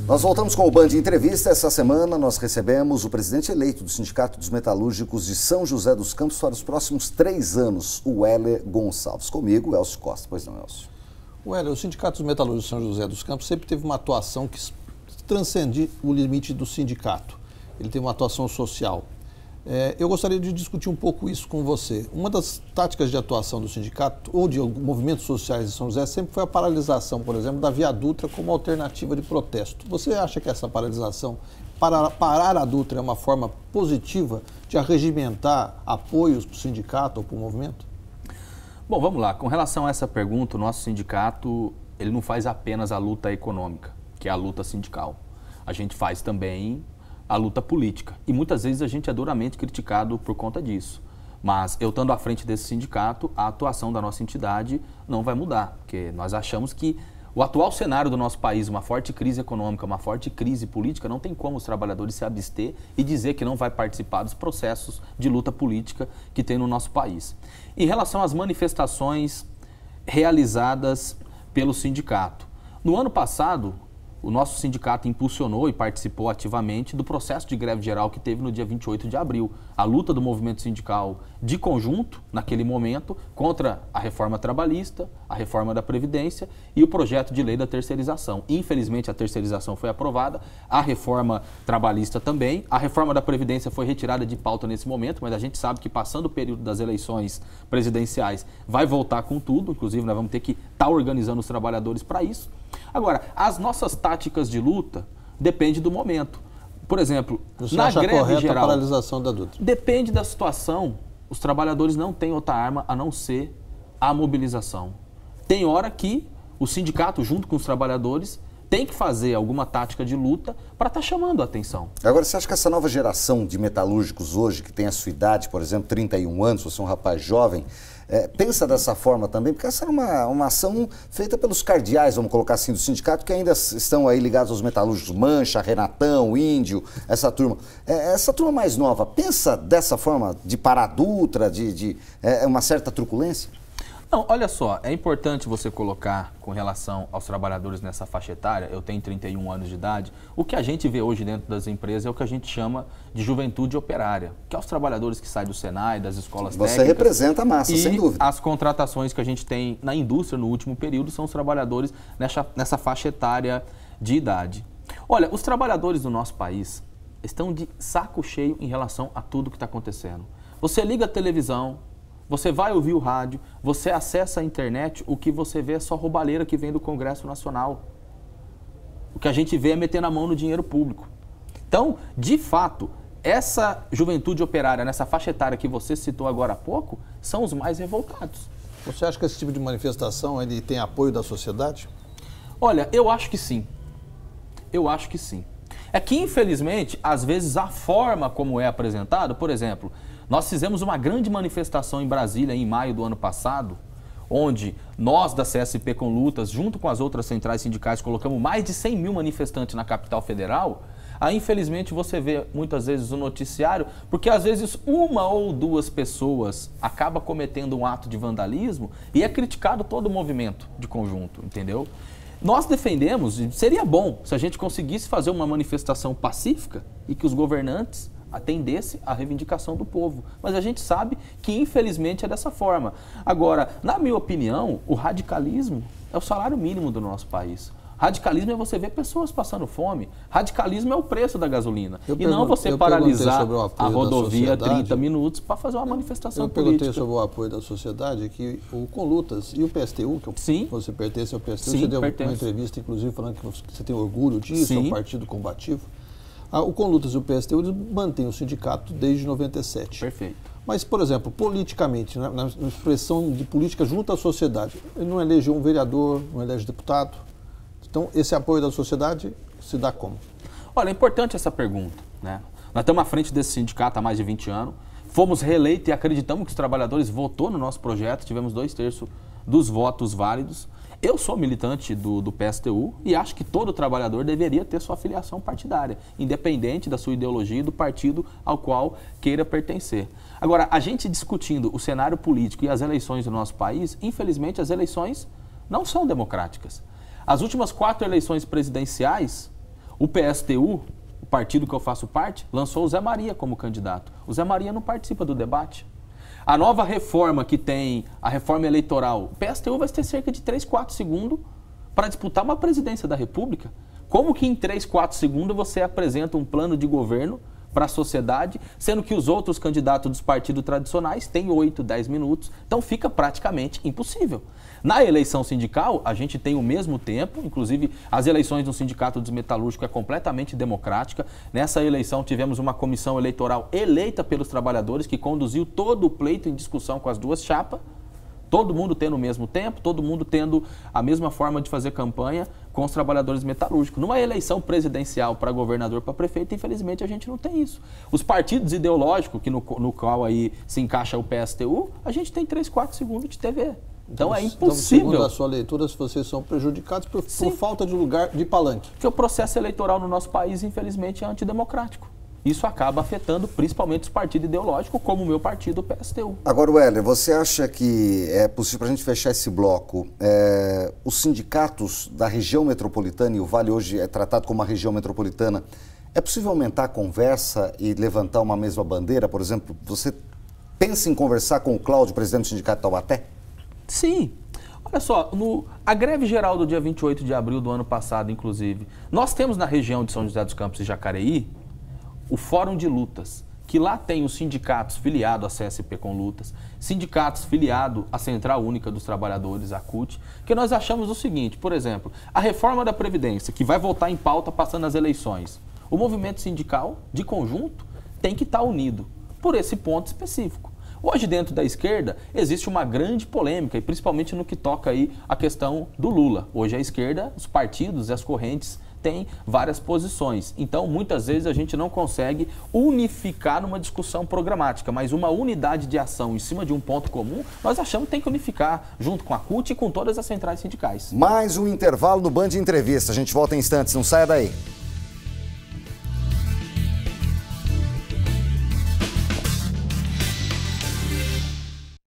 Nós voltamos com o Band Entrevista. Essa semana nós recebemos o presidente eleito do Sindicato dos Metalúrgicos de São José dos Campos para os próximos 3 anos, o Heller Gonçalves. Comigo, Elcio Costa. Pois não, Elcio? O Sindicato dos Metalúrgicos de São José dos Campos sempre teve uma atuação que transcende o limite do sindicato. Ele teve uma atuação social. Eu gostaria de discutir um pouco isso com você. Uma das táticas de atuação do sindicato ou de movimentos sociais de São José sempre foi a paralisação, por exemplo, da Via Dutra como alternativa de protesto. Você acha que essa paralisação, parar a Dutra, é uma forma positiva de arregimentar apoios para o sindicato ou para o movimento? Bom, vamos lá. Com relação a essa pergunta, o nosso sindicato ele não faz apenas a luta econômica, que é a luta sindical. A gente faz também a luta política. E muitas vezes a gente é duramente criticado por conta disso. Mas eu estando à frente desse sindicato, a atuação da nossa entidade não vai mudar, porque nós achamos que o atual cenário do nosso país, uma forte crise econômica, uma forte crise política, não tem como os trabalhadores se abster e dizer que não vai participar dos processos de luta política que tem no nosso país. Em relação às manifestações realizadas pelo sindicato, no ano passado, o nosso sindicato impulsionou e participou ativamente do processo de greve geral que teve no dia 28 de abril. A luta do movimento sindical de conjunto, naquele momento, contra a reforma trabalhista, a reforma da Previdência e o projeto de lei da terceirização. Infelizmente, a terceirização foi aprovada, a reforma trabalhista também. A reforma da Previdência foi retirada de pauta nesse momento, mas a gente sabe que passando o período das eleições presidenciais vai voltar com tudo. Inclusive, nós vamos ter que estar organizando os trabalhadores para isso. Agora, as nossas táticas de luta dependem do momento. Por exemplo, na greve geral, a paralisação da Dutra? Depende da situação. Os trabalhadores não têm outra arma a não ser a mobilização. Tem hora que o sindicato, junto com os trabalhadores, tem que fazer alguma tática de luta para estar chamando a atenção. Agora, você acha que essa nova geração de metalúrgicos hoje, que tem a sua idade, por exemplo, 31 anos, você é um rapaz jovem, pensa dessa forma também? Porque essa é uma ação feita pelos cardeais, vamos colocar assim, do sindicato, que ainda estão aí ligados aos metalúrgicos, Mancha, Renatão, Índio, essa turma. Essa turma mais nova, pensa dessa forma de parar a Dutra, de uma certa truculência? Não, olha só, é importante você colocar com relação aos trabalhadores nessa faixa etária, eu tenho 31 anos de idade, o que a gente vê hoje dentro das empresas é o que a gente chama de juventude operária, que é os trabalhadores que saem do Senai, das escolas técnicas. Você representa a massa, sem dúvida. As contratações que a gente tem na indústria no último período são os trabalhadores nessa faixa etária de idade. Olha, os trabalhadores do nosso país estão de saco cheio em relação a tudo que está acontecendo. Você liga a televisão, você vai ouvir o rádio, você acessa a internet, o que você vê é só roubalheira que vem do Congresso Nacional. O que a gente vê é metendo a mão no dinheiro público. Então, de fato, essa juventude operária, nessa faixa etária que você citou agora há pouco, são os mais revoltados. Você acha que esse tipo de manifestação ele tem apoio da sociedade? Olha, eu acho que sim. Eu acho que sim. É que, infelizmente, às vezes a forma como é apresentado, por exemplo, nós fizemos uma grande manifestação em Brasília em maio do ano passado, onde nós da CSP com Lutas, junto com as outras centrais sindicais, colocamos mais de 100 mil manifestantes na capital federal. Aí, infelizmente, você vê muitas vezes o noticiário, porque às vezes uma ou duas pessoas acabam cometendo um ato de vandalismo e é criticado todo o movimento de conjunto, entendeu? Nós defendemos, e seria bom se a gente conseguisse fazer uma manifestação pacífica e que os governantes atendesse à reivindicação do povo. Mas a gente sabe que, infelizmente, é dessa forma. Agora, na minha opinião, o radicalismo é o salário mínimo do nosso país. Radicalismo é você ver pessoas passando fome. Radicalismo é o preço da gasolina. E não você paralisar a rodovia 30 minutos para fazer uma manifestação política. Eu perguntei sobre o apoio da sociedade, que o Conlutas e o PSTU, que você pertence ao PSTU, você deu uma entrevista, inclusive, falando que você tem orgulho disso, é um partido combativo. O Conlutas e o PSTU eles mantêm o sindicato desde 97. Perfeito. Mas, por exemplo, politicamente, na expressão de política junto à sociedade, ele não elegeu um vereador, não elege deputado. Então, esse apoio da sociedade se dá como? Olha, é importante essa pergunta, né? Nós estamos à frente desse sindicato há mais de 20 anos, fomos reeleitos e acreditamos que os trabalhadores votou no nosso projeto, tivemos 2/3 dos votos válidos. Eu sou militante do PSTU e acho que todo trabalhador deveria ter sua filiação partidária, independente da sua ideologia e do partido ao qual queira pertencer. Agora, a gente discutindo o cenário político e as eleições do nosso país, infelizmente as eleições não são democráticas. As últimas 4 eleições presidenciais, O PSTU, o partido que eu faço parte, lançou o Zé Maria como candidato. O Zé Maria não participa do debate. A nova reforma que tem, a reforma eleitoral, o PSTU vai ter cerca de 3, 4 segundos para disputar uma presidência da República. Como que em 3, 4 segundos você apresenta um plano de governo para a sociedade, sendo que os outros candidatos dos partidos tradicionais têm 8, 10 minutos, então fica praticamente impossível. Na eleição sindical, a gente tem o mesmo tempo, inclusive as eleições do Sindicato dos Metalúrgicos é completamente democrática. Nessa eleição tivemos uma comissão eleitoral eleita pelos trabalhadores que conduziu todo o pleito em discussão com as duas chapas, todo mundo tendo o mesmo tempo, todo mundo tendo a mesma forma de fazer campanha com os trabalhadores metalúrgicos. Numa eleição presidencial para governador, para prefeito, infelizmente a gente não tem isso. Os partidos ideológicos, que no qual aí se encaixa o PSTU, a gente tem 3, 4 segundos de TV. Então é impossível. Segundo a sua leitura, vocês são prejudicados por falta de lugar de palanque. Porque o processo eleitoral no nosso país, infelizmente, é antidemocrático. Isso acaba afetando principalmente os partidos ideológicos, como o meu partido, o PSTU. Agora, Weller, você acha que é possível, para a gente fechar esse bloco, os sindicatos da região metropolitana, e o Vale hoje é tratado como uma região metropolitana, é possível aumentar a conversa e levantar uma mesma bandeira? Por exemplo, você pensa em conversar com o Cláudio, presidente do Sindicato de Taubaté? Sim. Olha só, a greve geral do dia 28 de abril do ano passado, inclusive, nós temos na região de São José dos Campos e Jacareí o Fórum de Lutas, que lá tem os sindicatos filiados à CSP com Lutas, sindicatos filiados à Central Única dos Trabalhadores, a CUT, que nós achamos o seguinte, por exemplo, a reforma da Previdência, que vai voltar em pauta passando as eleições, o movimento sindical, de conjunto, tem que estar unido por esse ponto específico. Hoje, dentro da esquerda, existe uma grande polêmica, e principalmente no que toca aí a questão do Lula. Hoje a esquerda, os partidos e as correntes têm várias posições. Então, muitas vezes a gente não consegue unificar numa discussão programática, mas uma unidade de ação em cima de um ponto comum, nós achamos que tem que unificar junto com a CUT e com todas as centrais sindicais. Mais um intervalo no Band Entrevista. A gente volta em instantes, não saia daí.